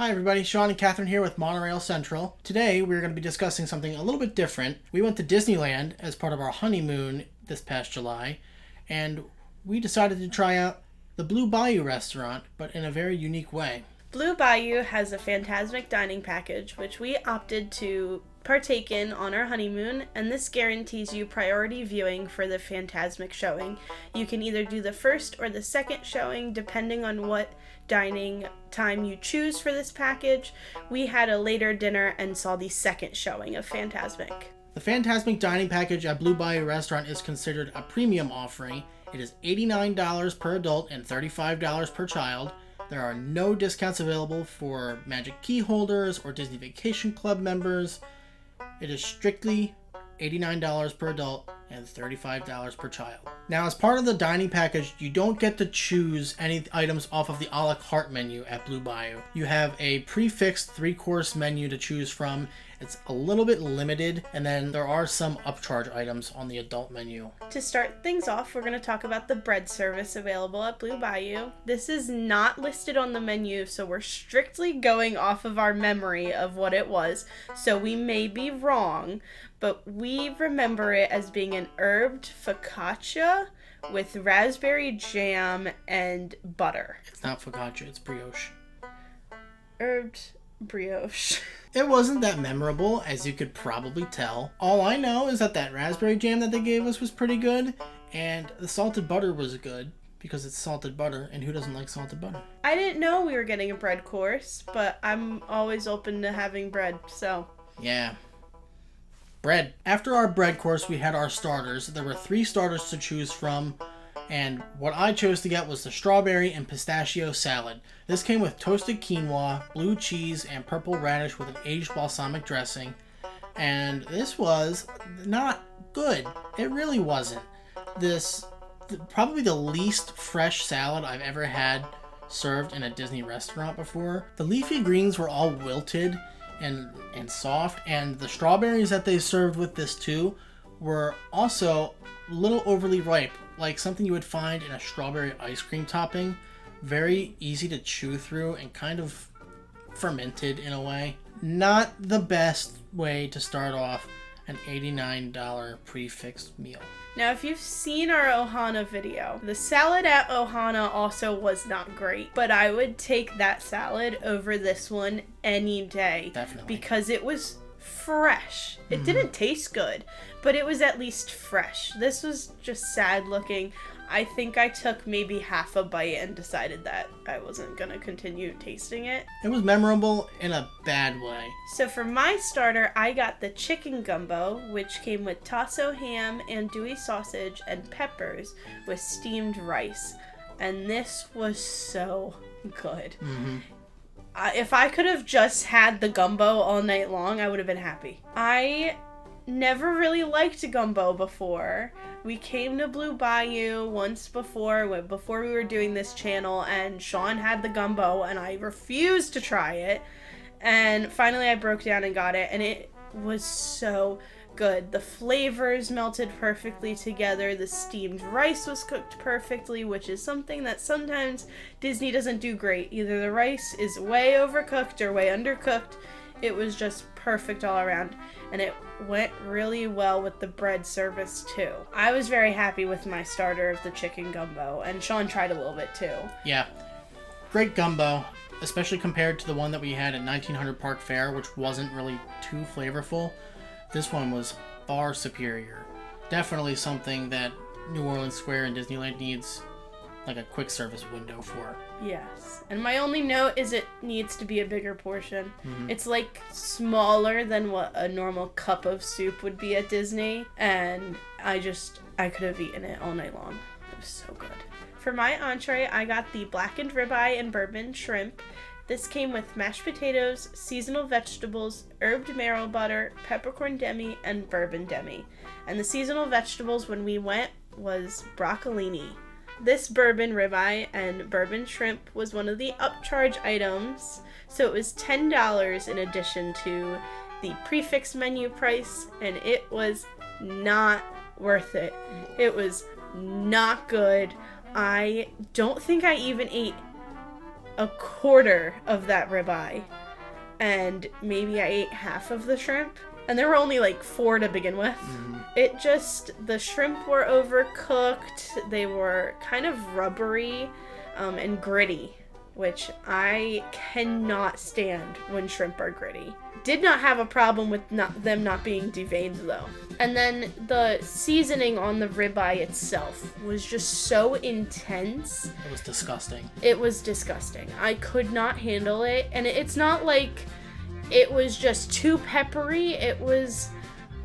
Hi everybody, Sean and Catherine here with Monorail Central. Today we're going to be discussing something a little bit different. We went to Disneyland as part of our honeymoon this past July, and we decided to try out the Blue Bayou Restaurant, but in a very unique way. Blue Bayou has a Fantasmic dining package, which we opted to partake in on our honeymoon, and this guarantees you priority viewing for the Fantasmic showing. You can either do the first or the second showing, depending on what dining time you choose for this package. We had a later dinner and saw the second showing of Fantasmic. The Fantasmic dining package at Blue Bayou Restaurant is considered a premium offering. It is $89 per adult and $35 per child. There are no discounts available for Magic Key holders or Disney Vacation Club members. It is strictly $89 per adult and $35 per child. Now, as part of the dining package, you don't get to choose any items off of the a la carte menu at Blue Bayou. You have a Prix-Fixe 3-course menu to choose from. It's a little bit limited, and then there are some upcharge items on the adult menu. To start things off, we're going to talk about the bread service available at Blue Bayou. This is not listed on the menu, so we're strictly going off of our memory of what it was, so we may be wrong, but we remember it as being an herbed focaccia with raspberry jam and butter. It's not focaccia, it's brioche. Herbed brioche. It wasn't that memorable, as you could probably tell. All I know is that raspberry jam that they gave us was pretty good, and the salted butter was good, because it's salted butter, and who doesn't like salted butter? I didn't know we were getting a bread course, but I'm always open to having bread, so. Yeah. Bread. After our bread course, we had our starters. There were 3 starters to choose from, and what I chose to get was the strawberry and pistachio salad. This came with toasted quinoa, blue cheese, and purple radish with an aged balsamic dressing. And this was not good. It really wasn't. Probably the least fresh salad I've ever had served in a Disney restaurant before. The leafy greens were all wilted and soft, and the strawberries that they served with this too were also a little overly ripe, like something you would find in a strawberry ice cream topping. Very easy to chew through and kind of fermented in a way. Not the best way to start off an $89 Prix-Fixe meal. Now, if you've seen our Ohana video, the salad at Ohana also was not great, but I would take that salad over this one any day. Definitely. Because it was fresh. It didn't taste good, but it was at least fresh. This was just sad looking. I think I took maybe half a bite and decided that I wasn't gonna continue tasting it. It was memorable in a bad way. So for my starter, I got the chicken gumbo, which came with tasso ham, andouille sausage, and peppers with steamed rice. And this was so good. If I could have just had the gumbo all night long, I would have been happy. I never really liked gumbo before. We came to Blue Bayou once before we were doing this channel, and Sean had the gumbo, and I refused to try it. And finally I broke down and got it, and it was so good. The flavors melted perfectly together. The steamed rice was cooked perfectly, which is something that sometimes Disney doesn't do great. Either the rice is way overcooked or way undercooked. It was just perfect all around, and it went really well with the bread service too. I was very happy with my starter of the chicken gumbo, and Sean tried a little bit too. Yeah. Great gumbo, especially compared to the one that we had at 1900 Park Fair, which wasn't really too flavorful. This one was far superior. Definitely something that New Orleans Square and Disneyland needs like a quick service window for. Yes. And my only note is it needs to be a bigger portion. It's like smaller than what a normal cup of soup would be at Disney, and I could have eaten it all night long. It was so good. For my entree, I got the Blackened Ribeye and Bourbon shrimp. This came with mashed potatoes, seasonal vegetables, herbed marrow butter, peppercorn demi, and bourbon demi. And the seasonal vegetables when we went was broccolini. This bourbon ribeye and bourbon shrimp was one of the upcharge items, so it was $10 in addition to the Prix-Fixe menu price, and it was not worth it. It was not good. I don't think I even ate a quarter of that ribeye, and maybe I ate half of the shrimp. And there were only like 4 to begin with. The shrimp were overcooked. They were kind of rubbery and gritty, which I cannot stand when shrimp are gritty. Did not have a problem with them not being deveined though. And then the seasoning on the ribeye itself was just so intense. It was disgusting. It was disgusting. I could not handle it. And it's not like it was just too peppery.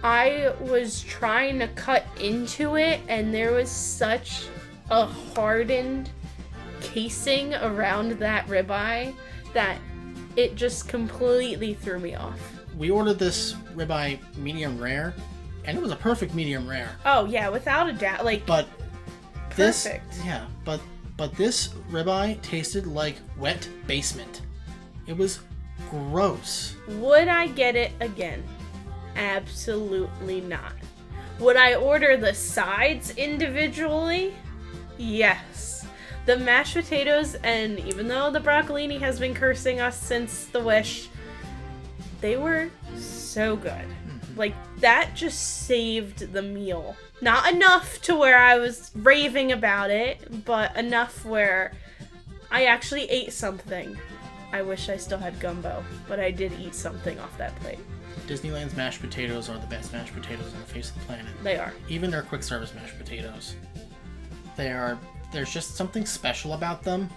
I was trying to cut into it, and there was such a hardened casing around that ribeye that it just completely threw me off. We ordered this ribeye medium rare, and it was a perfect medium rare. Oh yeah, without a doubt. But perfect. But this ribeye tasted like wet basement. It was gross. Would I get it again? Absolutely not. Would I order the sides individually? Yes. The mashed potatoes, and even though the broccolini has been cursing us since the Wish, they were so good. Like, that just saved the meal. Not enough to where I was raving about it, but enough where I actually ate something. I wish I still had gumbo, but I did eat something off that plate. Disneyland's mashed potatoes are the best mashed potatoes on the face of the planet. They are. Even their quick service mashed potatoes. There's just something special about them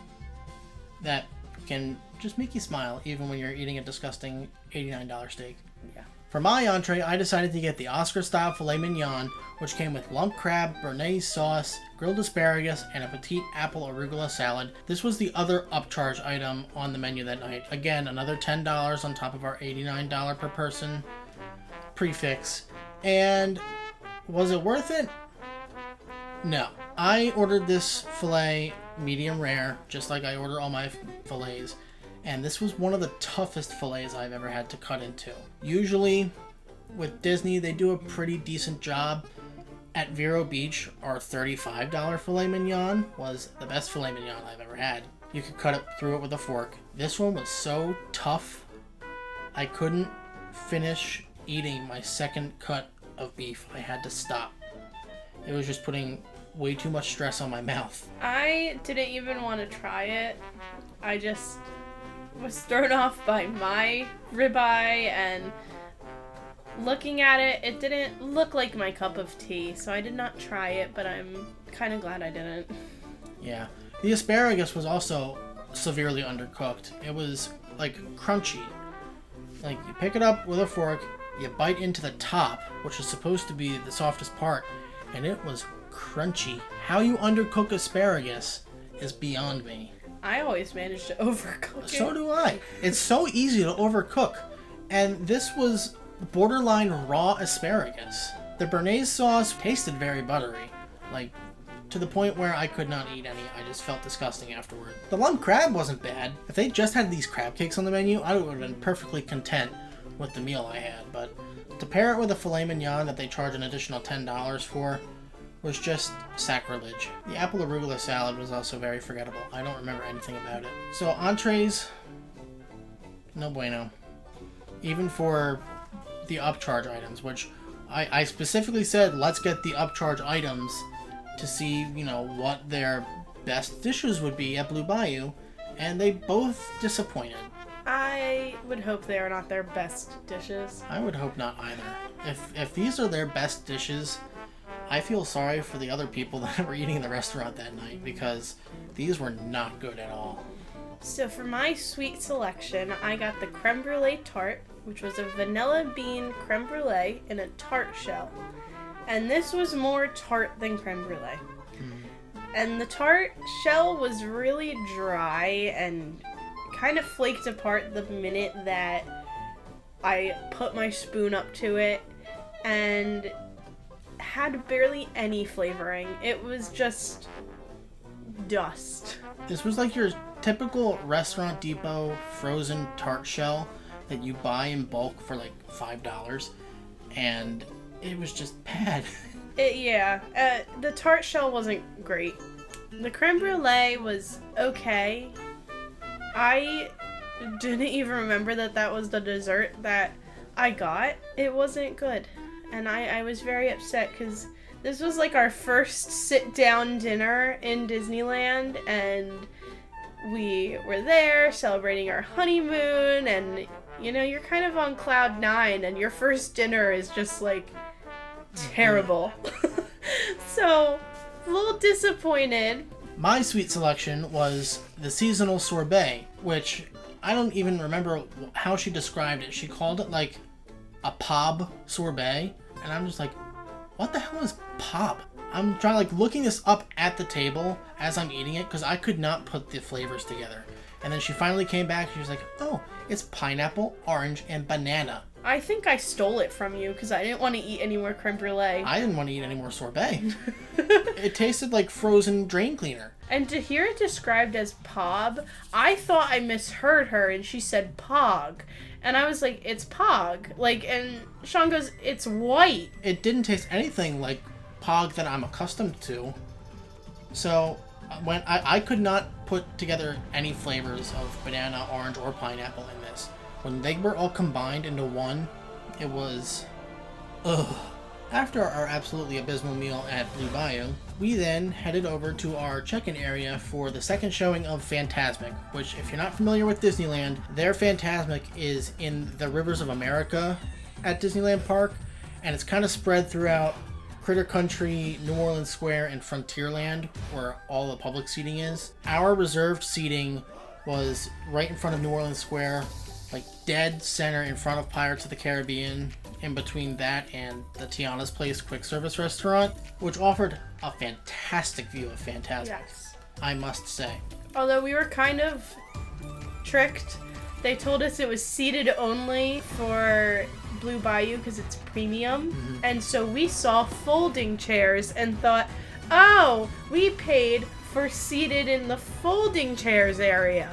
that can just make you smile, even when you're eating a disgusting $89 steak. Yeah. For my entree, I decided to get the Oscar-style filet mignon, which came with lump crab, béarnaise sauce, grilled asparagus, and a petite apple arugula salad. This was the other upcharge item on the menu that night. Again, another $10 on top of our $89 per person Prix-Fixe. And was it worth it? No. I ordered this filet medium rare, just like I order all my fillets. And this was one of the toughest fillets I've ever had to cut into. Usually, with Disney, they do a pretty decent job. At Vero Beach, our $35 filet mignon was the best filet mignon I've ever had. You could cut it through it with a fork. This one was so tough, I couldn't finish eating my second cut of beef. I had to stop. It was just putting way too much stress on my mouth. I didn't even want to try it. I just was thrown off by my ribeye, and looking at it, it didn't look like my cup of tea, so I did not try it, but I'm kind of glad I didn't. Yeah. The asparagus was also severely undercooked. It was, like, crunchy. Like, you pick it up with a fork, you bite into the top, which is supposed to be the softest part, and it was crunchy. How you undercook asparagus is beyond me. I always manage to overcook it. So do I. It's so easy to overcook. And this was borderline raw asparagus. The béarnaise sauce tasted very buttery. Like, to the point where I could not eat any. I just felt disgusting afterward. The lump crab wasn't bad. If they just had these crab cakes on the menu, I would have been perfectly content with the meal I had. But to pair it with a filet mignon that they charge an additional $10 for was just sacrilege. The apple arugula salad was also very forgettable. I don't remember anything about it. So entrees, no bueno. Even for the upcharge items, which I specifically said, let's get the upcharge items to see, what their best dishes would be at Blue Bayou, and they both disappointed. I would hope they are not their best dishes. I would hope not either. If these are their best dishes, I feel sorry for the other people that were eating in the restaurant that night, because these were not good at all. So for my sweet selection, I got the creme brulee tart, which was a vanilla bean creme brulee in a tart shell. And this was more tart than creme brulee. And the tart shell was really dry and kind of flaked apart the minute that I put my spoon up to it, and had barely any flavoring. It was just dust. This was like your typical Restaurant Depot frozen tart shell that you buy in bulk for like $5, and it was just bad. The tart shell wasn't great. The creme brulee was okay. I didn't even remember that was the dessert that I got. It wasn't good. And I was very upset because this was like our first sit-down dinner in Disneyland, and we were there celebrating our honeymoon, and you're kind of on cloud 9, and your first dinner is just like terrible. So, a little disappointed. My sweet selection was the seasonal sorbet, which I don't even remember how she described it. She called it like a pub sorbet, and I'm just like, what the hell is pub? I'm trying like looking this up at the table as I'm eating it because I could not put the flavors together. And then she finally came back and she was like, oh, it's pineapple, orange, and banana. I think I stole it from you because I didn't want to eat any more creme brulee. I didn't want to eat any more sorbet. It tasted like frozen drain cleaner. And to hear it described as pog, I thought I misheard her and she said pog. And I was like, it's pog. And Sean goes, it's white. It didn't taste anything like pog that I'm accustomed to. So when I could not put together any flavors of banana, orange, or pineapple in this. When they were all combined into one, it was ugh. After our absolutely abysmal meal at Blue Bayou, we then headed over to our check-in area for the second showing of Fantasmic, which, if you're not familiar with Disneyland, their Fantasmic is in the Rivers of America at Disneyland Park, and it's kind of spread throughout Critter Country, New Orleans Square, and Frontierland, where all the public seating is. Our reserved seating was right in front of New Orleans Square, like dead center in front of Pirates of the Caribbean, in between that and the Tiana's Place quick service restaurant, which offered a fantastic view of Fantasmic. Yes. I must say. Although we were kind of tricked. They told us it was seated only for Blue Bayou because it's premium. Mm-hmm. And so we saw folding chairs and thought, oh, we paid for seated in the folding chairs area.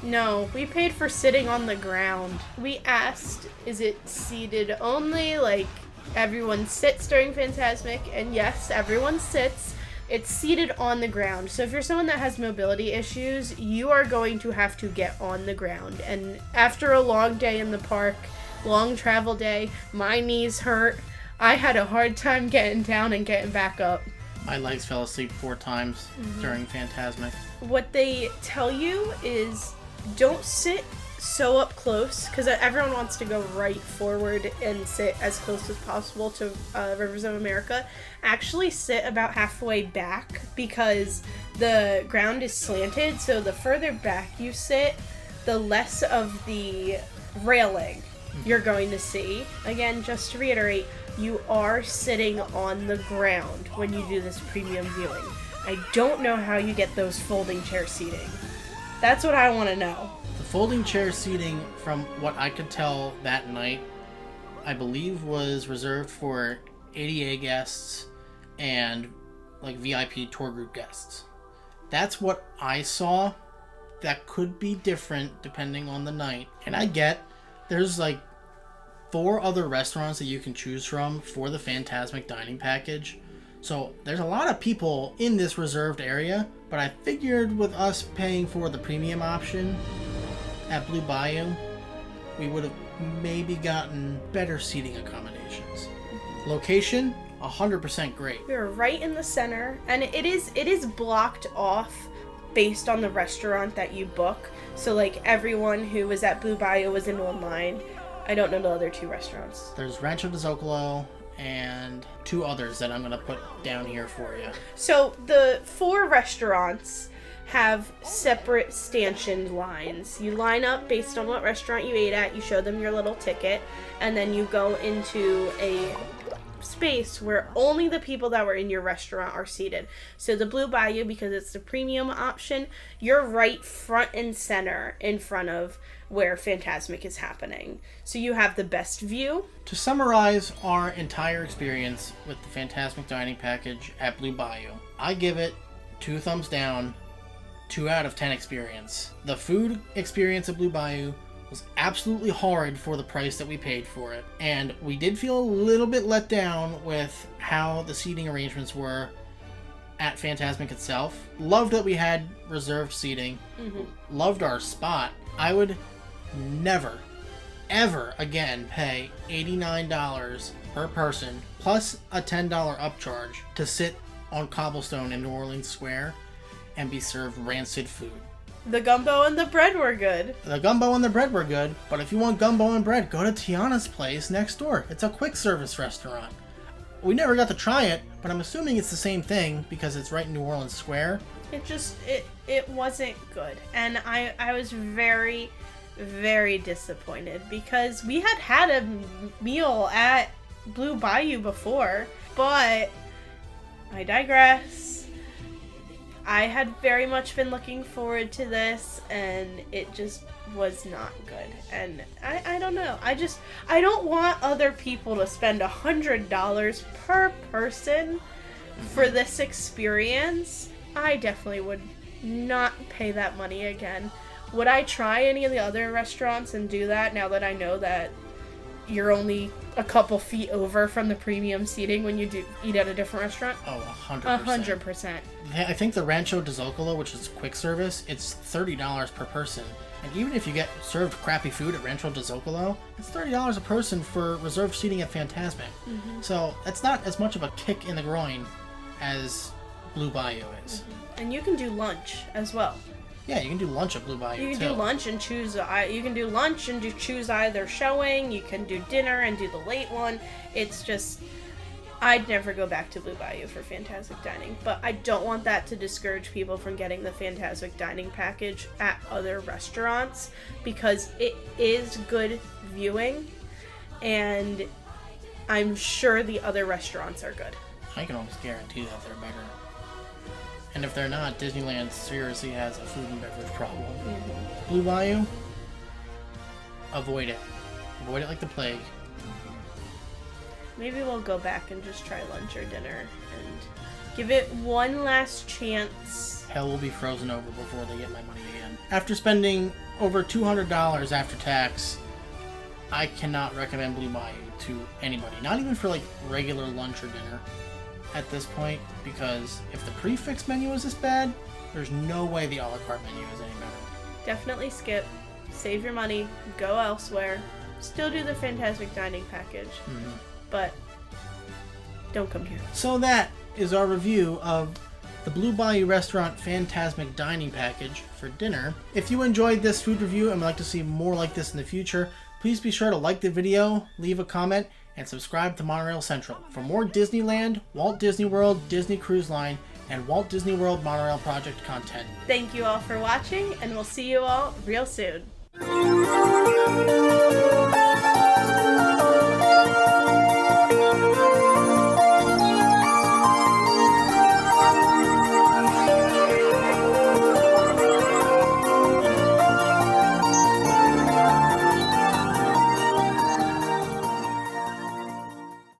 No, we paid for sitting on the ground. We asked, is it seated only? Like, everyone sits during Fantasmic? And yes, everyone sits. It's seated on the ground. So if you're someone that has mobility issues, you are going to have to get on the ground. And after a long day in the park, long travel day, my knees hurt. I had a hard time getting down and getting back up. My legs fell asleep 4 times during Fantasmic. What they tell you is don't sit so up close, because everyone wants to go right forward and sit as close as possible to Rivers of America. Actually sit about halfway back, because the ground is slanted, so the further back you sit, the less of the railing you're going to see. Again, just to reiterate, you are sitting on the ground when you do this premium viewing. I don't know how you get those folding chair seating. That's what I want to know. The folding chair seating, from what I could tell that night, I believe was reserved for ADA guests and like VIP tour group guests. That's what I saw. That could be different depending on the night. And I get there's like 4 other restaurants that you can choose from for the Fantasmic dining package. So there's a lot of people in this reserved area, but I figured with us paying for the premium option at Blue Bayou, we would have maybe gotten better seating accommodations. Location, 100% great. We were right in the center, and it is blocked off based on the restaurant that you book. So like everyone who was at Blue Bayou was in one line. I don't know the other 2 restaurants. There's Rancho de Zocalo and 2 others that I'm going to put down here for you. So the 4 restaurants have separate stanchion lines. You line up based on what restaurant you ate at, you show them your little ticket, and then you go into a space where only the people that were in your restaurant are seated. So the Blue Bayou, because it's the premium option, you're right front and center in front of where Fantasmic is happening. So you have the best view. To summarize our entire experience with the Fantasmic dining package at Blue Bayou, I give it 2 thumbs down, 2 out of 10 experience. The food experience at Blue Bayou was absolutely horrid for the price that we paid for it. And we did feel a little bit let down with how the seating arrangements were at Fantasmic itself. Loved that we had reserved seating. Loved our spot. I would never, ever again pay $89 per person plus a $10 upcharge to sit on cobblestone in New Orleans Square and be served rancid food. The gumbo and the bread were good. The gumbo and the bread were good, but if you want gumbo and bread, go to Tiana's place next door. It's a quick service restaurant. We never got to try it, but I'm assuming it's the same thing because it's right in New Orleans Square. It wasn't good. And I was very, very disappointed because we had a meal at Blue Bayou before, but I digress. I had very much been looking forward to this, and it just was not good. And I don't know. I don't want other people to spend $100 per person for this experience. I definitely would not pay that money again. Would I try any of the other restaurants and do that now that I know that you're only a couple feet over from the premium seating when you do eat at a different restaurant? Oh, 100%. 100%. I think the Rancho de Zocalo, which is quick service, it's $30 per person. And even if you get served crappy food at Rancho de Zocalo, it's $30 a person for reserved seating at Fantasmic. So that's not as much of a kick in the groin as Blue Bayou is. And you can do lunch as well. Yeah, you can do lunch at Blue Bayou. You can do lunch and choose. You can do lunch and choose either showing. You can do dinner and do the late one. It's just, I'd never go back to Blue Bayou for Fantasmic Dining, but I don't want that to discourage people from getting the Fantasmic Dining package at other restaurants because it is good viewing, and I'm sure the other restaurants are good. I can almost guarantee that they're better. And if they're not, Disneyland seriously has a food and beverage problem. Blue Bayou, avoid it. Avoid it like the plague. Maybe we'll go back and just try lunch or dinner and give it one last chance. Hell will be frozen over before they get my money again. After spending over $200 after tax, I cannot recommend Blue Bayou to anybody. Not even for like regular lunch or dinner at this point, because if the Prix-Fixe menu is this bad, there's no way the a la carte menu is any better. Definitely skip. Save your money. Go elsewhere. Still do the Fantasmic Dining package. But don't come here. So that is our review of the Blue Bayou Restaurant Fantasmic Dining package for dinner. If you enjoyed this food review and would like to see more like this in the future, please be sure to like the video, leave a comment, and subscribe to Monorail Central for more Disneyland, Walt Disney World, Disney Cruise Line, and Walt Disney World Monorail Project content. Thank you all for watching, and we'll see you all real soon.